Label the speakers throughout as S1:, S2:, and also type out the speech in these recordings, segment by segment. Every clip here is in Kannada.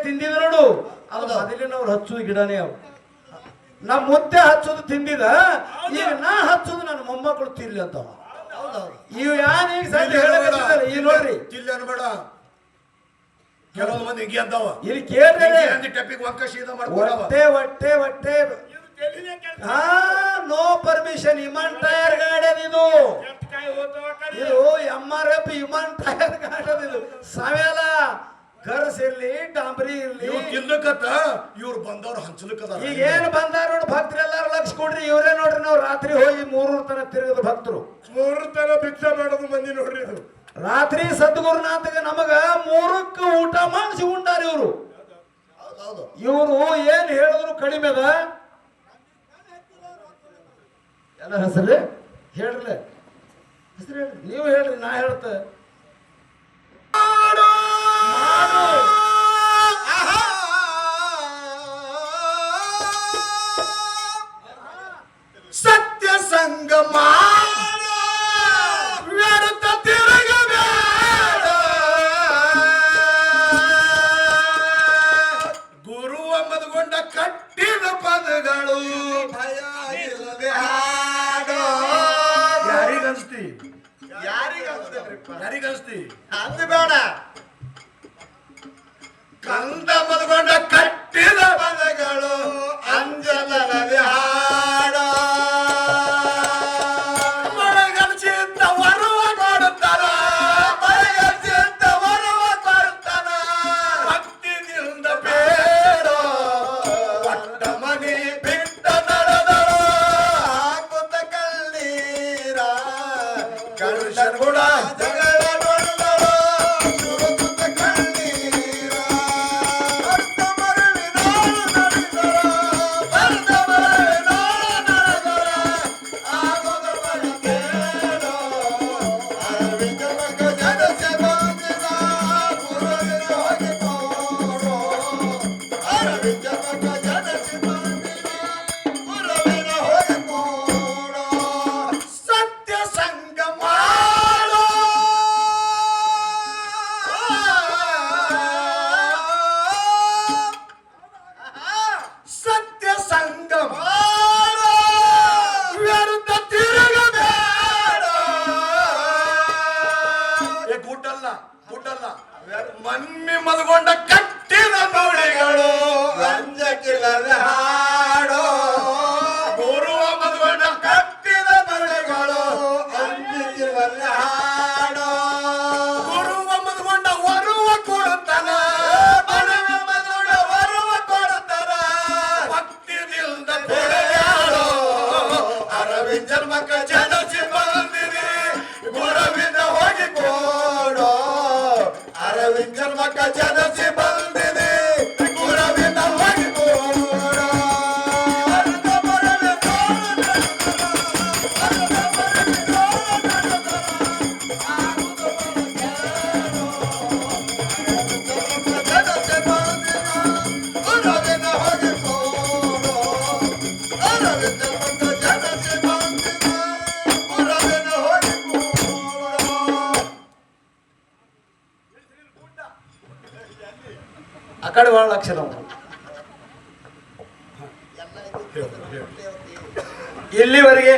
S1: ತಿಂದಿದ ನೋಡು ಅದು ಮೊದಲಿನವ್ರು ಹಚ್ಚುದು ಗಿಡನೇ ಅವು ನಮ್ಮ ಮುದ್ದೆ ಹಚ್ಚೋದು ತಿಂದಿದ ಈಗ ನಾ ಹಚ್ಚೋದು ನನ್ನ ಮೊಮ್ಮಕ್ಕಳು ತಿನ್ಲಿ ಅಂತ ಇವ್ ಯಾನ್ ಈಗ ಸದ್ಯ ಹೇಳಕತ್ತಿದ್ದಾರೆ ಈ ನೋಡ್ರಿ
S2: ತಿಲ್ಲಿ ಅನ್ಬೇಡ ಕೆಲವು ಮಂದಿ ಹಿಂಗೆ ಅಂತಾವ
S1: ಇಲ್ಲಿ ಕೇಳ್ರಿ
S2: ಟೆಪಿಗೆ ಒಕ್ಕ ಸೀದಾ
S1: ಹೊಟ್ಟೆ ಹೊಟ್ಟೆ ಹೊಟ್ಟೆ ಹಾ ನೋ ಪರ್ಮಿಷನ್ ವಿಮಾನ್ ಟೈರ್ ಗಾಡಿ ಇದು ಇದು MRF ವಿಮಾನ್ ಟೈರ್ ಗಾಡಿ ಇದು ಸಾವ್ಯಾಲ ಗರ್ಸ್ ಇರ್ಲಿ ಡಾಂಬರಿ ಇರ್ಲಿ
S2: ತಿನ್ಲಕತ್ತ ಇವ್ರು ಬಂದವ್ರು ಹಂಚಲಕ್ಕದ
S1: ಈಗ ಏನ್ ಬಂದಾರ ನೋಡಿ ಭಕ್ತರು ಎಲ್ಲಾರು ಲಕ್ಷ ಕೊಡ್ರಿ ಇವ್ರೇ ನೋಡ್ರಿ ನಾವು ರಾತ್ರಿ ಹೋಗಿ 3 ತನ ತಿರುಗದ ಭಕ್ತರು
S2: 3 ತನ ಭಿಕ್ಷೆ ಮಾಡೋದು ಮಂದಿ ನೋಡ್ರಿ ಇದು
S1: ರಾತ್ರಿ ಸದ್ಗುರುನಾಥಗ ನಮಗ 3ಕ್ಕೆ ಊಟ ಮಾಡಿಸಿ ಉಂಡಾರ ಇವರು ಇವರು ಏನ್ ಹೇಳಿದ್ರು ಕಡಿಮೆ ಅದ ಎಲ್ಲ ಹೆಸರು ಹೇಳ್ರಿ ಹೆಸರು ಹೇಳ್ರಿ ನೀವು ಹೇಳ್ರಿ ನಾ ಹೇಳ್ತೆ
S2: ಸತ್ಯ ಸಂಗಮ ವ್ಯರ್ಥ ತಿರುಗಬೇಡ ಗುರು ಅಂಬದುಗೊಂಡ ಕಟ್ಟಿದ ಪದಗಳು ಭಯ ಇಲ್ಲದೆ ಹಾಡು ಯಾರಿಗನ್ಸ್ತಿ ಯಾರಿಗನ್ಸ್ತಿ
S3: ಅಂದ ಬೇಡ
S2: ಕಂದ ಮದುಗೊಂಡ ಕಟ್ಟಿದ ಪದಗಳು ಅಂಜಲದೆ ಹಾಡು ಮಳೆಗರ್ಚಿದ್ದ ವರುವ ಕೊಡುತ್ತಾರ ಮಳೆಗರ್ಚಿದ್ದ ವರುವ ಕೊಡುತ್ತಾರ ಭಕ್ತಿಯಿಂದ ಬೇಡ ಒಟ್ಟ ಮನಿ ಬಿಟ್ಟ ನಡೆದಳು
S3: ಹಾಕುತ್ತ ಕಣ್ಣೀರ
S2: ಕರುಷನ್ ಗುಣ
S3: ಜಗಳ ನೋಡಿದಳು ಸುರುತ್ತ ಕಣ್ಣೀರ ಅರ್ಥ ಮರಳಿ ನೋಡು ನಡೆದಳು ಅರ್ಥ ಮರಳಿ ನೋಡು ನಡೆದಳು ಆಗೋದ ಬಳಿಕೇಳು ಅರವಿಂದ ಮಗ ಜನಸೆ ಬಂದಿದ ಗುರುವಿನ ಹೋಗಿ ತೋರು ಅರವಿಂದ ಮಗ ಜನಸೆ ಬಂದಿದ ಗುರುವಿನ ಹೋಗಿ ತೋರು
S2: ಸತ್ಯ ಸಂಗಮ ಸತ್ಯ ಸಂಗಮ ವ್ಯರ್ಥ ತಿರುಗಬೇಡ ಗುಡ್ಡಲ್ಲ ಮಮ್ಮಿ ಮಲ್ಗೊಂಡ ಕಟ್ಟಿದ ನುಡಿಗಳು
S3: ರಂಜಕಿಲ್ಲದ ಹಾಡು
S2: ಗುರುವ ಮಲ್ಗೊಂಡ
S3: ಕಟ್ಟಿದ ಬಳೆಗಳು ಅಂಜಿಕಿಲ್ಲದ ಹಾಡು
S2: ಗುರುವ ಮಲ್ಗೊಂಡ ವರುವ ಕೊಡುತ್ತಾನ
S3: ಬಡವ ಮದುಡ ವರುವ ಕೊಡುತ್ತಾರ
S2: ಭಕ್ತಿಯಿಂದ ಕೊಡೆಯಾಳು
S3: ಅರವಿಂದ ಜನ್ಮಕ್ಕ ಜನಸಿ ಬಂದಿದೆ ಗುರುವಿನ ಹೋಗಿ ಕೊಡು ಅರವಿಂದ ಜನ್ಮಕ್ಕ ಜನಸಿ ಬಂದಿದೆ ಗುರುವಿನ ಹೋಗಿ ಕೊಡು ಅರ್ಧ ಬರಲಿ ನೋಡು ನಡೆದಳು, ಅರ್ಧ ಬರಲಿ ನೋಡು ನಡೆದಳು, ಆಗುವುದು ಬರಕೇಳು. ಅರವಿಂದ ಜನ್ಮಕ್ಕ ಜನಸಿ ಬಂದಿದೆ ಗುರುವಿನ ಹೋಗಿ ಕೊಡು ಅರವಿಂದ ಜನ್ಮಕ್ಕ ಜನಸಿ ಬಂದಿದೆ ಗುರುವಿನ ಹೋಗಿ ಕೊಡು.
S1: ಆ ಕಡೆ ಭಾಳ ಲಕ್ಷ ನಾವು ಇಲ್ಲಿವರೆಗೆ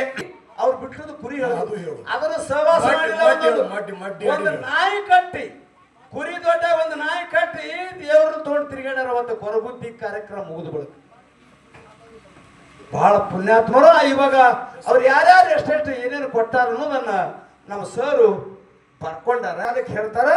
S1: ಅವ್ರು ಬಿಟ್ಟದ್ದು ಕುರಿ
S2: ಅದು ಹೇಳು.
S1: ಅದರ ಸಹವಾಸ ಮಾಡಿಲ್ಲ
S2: ಮಡ್ಡಿ ಹೇಳು,
S1: ಒಂದು.
S2: ಮಡ್ಡಿ
S1: ಒಂದು
S2: ಹೇಳು.
S1: ನಾಯಿ ಕಟ್ಟಿ ಕುರಿ ದೊಡ್ಡ ಒಂದು ನಾಯಿ ಕಟ್ಟಿ ದೇವ್ರನ್ನ ತಗೊಂಡು ತಿರುಗಾಡ್ಯಾರ ಒಂದು ಕೊರಗುದ್ದಿ ಕಾರ್ಯಕ್ರಮ ಮುಗಿದು ಬಳಿಕ ಬಹಳ ಪುಣ್ಯಾತ್ಮರು ಇವಾಗ ಅವ್ರು ಯಾರ್ಯಾರು ಎಷ್ಟೆಷ್ಟು ಏನೇನು ಕೊಟ್ಟಾರ ಅನ್ನೋದನ್ನ ನಮ್ಮ ಸರು ಬರ್ಕೊಂಡಾರ ಅದಕ್ಕೆ ಹೇಳ್ತಾರ